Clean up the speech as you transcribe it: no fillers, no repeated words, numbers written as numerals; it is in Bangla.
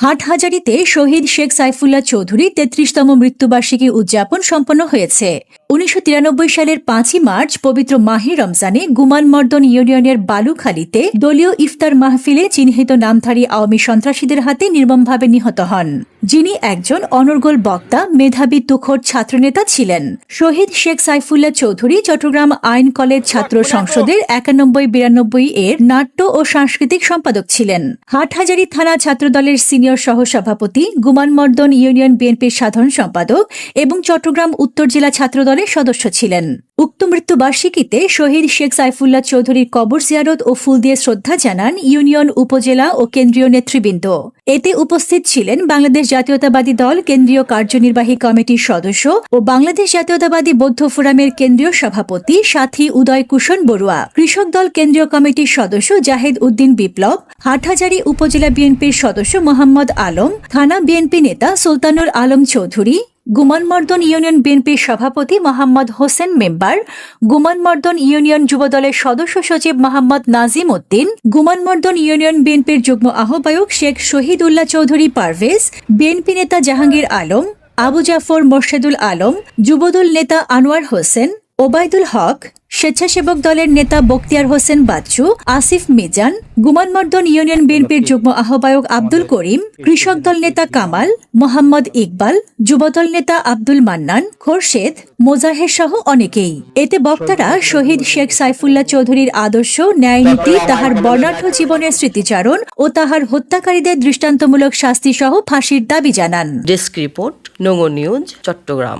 হাটহাজারীতে শহীদ শেখ সাইফুল্লাহ চৌধুরী ৩৩তম মৃত্যুবার্ষিকী উদযাপন সম্পন্ন হয়েছে। ১৯৯৩ সালের ৫ই মার্চ পবিত্র মাহে রমজানে গুমানমর্দন ইউনিয়নের বালুখালীতে দলীয় ইফতার মাহফিলে চিহ্নিত নামধারী আওয়ামী সন্ত্রাসীদের হাতে নির্মমভাবে নিহত হন, যিনি একজন অনর্গল বক্তা, মেধাবী তুখোড় ছাত্রনেতা ছিলেন। শহীদ শেখ সাইফুল্লাহ চৌধুরী চট্টগ্রাম আইন কলেজ ছাত্র সংসদের ৯১-৯২ এর নাট্য ও সাংস্কৃতিক সম্পাদক ছিলেন। হাটহাজারী থানা ছাত্রদলের সিনিয়র সহসভাপতি, গুমানমর্দন ইউনিয়ন বিএনপির সাধারণ সম্পাদক এবং চট্টগ্রাম উত্তর জেলা ছাত্রদলের সদস্য ছিলেন। উক্ত মৃত্যুবার্ষিকীতে শহীদ শেখ সাইফুল্লাহ চৌধুরীর কবর জিয়ারত ও ফুল দিয়ে শ্রদ্ধা জানান ইউনিয়ন, উপজেলা ও কেন্দ্রীয় নেতৃবৃন্দ। এতে উপস্থিত ছিলেন বাংলাদেশ জাতীয়তাবাদী দল কেন্দ্রীয় কার্যনির্বাহী কমিটির সদস্য ও বাংলাদেশ জাতীয়তাবাদী বৌদ্ধ ফোরামের কেন্দ্রীয় সভাপতি সাথী উদয় কুশন বড়ুয়া, কৃষক দল কেন্দ্রীয় কমিটির সদস্য জাহেদ উদ্দিন বিপ্লব, হাটহাজারী উপজেলা বিএনপির সদস্য মোহাম্মদ আলম, থানা বিএনপি নেতা সুলতানুল আলম চৌধুরী, গুমানমর্দন ইউনিয়ন বিএনপির সভাপতি মোহাম্মদ হোসেন মেম্বার, গুমানমর্দন ইউনিয়ন যুবদলের সদস্য সচিব মোহাম্মদ নাজিম উদ্দিন, গুমানমর্দন ইউনিয়ন বিএনপির যুগ্ম আহ্বায়ক শেখ শহীদুল্লাহ চৌধুরী পারভেজ, বিএনপি নেতা জাহাঙ্গীর আলম, আবু জাফর মোর্শেদুল আলম, যুবদল নেতা আনোয়ার হোসেন, ওবায়দুল হক, স্বেচ্ছাসেবক দলের নেতা বখতিয়ার হোসেন বাচ্চু, আসিফ মিজান, গুমানমর্দন ইউনিয়ন বিএনপির যুগ্ম আহ্বায়ক আব্দুল করিম, কৃষক দল নেতা কামাল, মোহাম্মদ ইকবাল, যুবদল নেতা আব্দুল মান্নান, খোরশেদ, মোজাহের সহ অনেকেই। এতে বক্তারা শহীদ শেখ সাইফুল্লাহ চৌধুরীর আদর্শ, ন্যায়নীতি, তাহার বর্ণাঢ্য জীবনের স্মৃতিচারণ ও তাহার হত্যাকারীদের দৃষ্টান্তমূলক শাস্তি সহ ফাঁসির দাবি জানান। Desk report, Nongor news, Chittagong.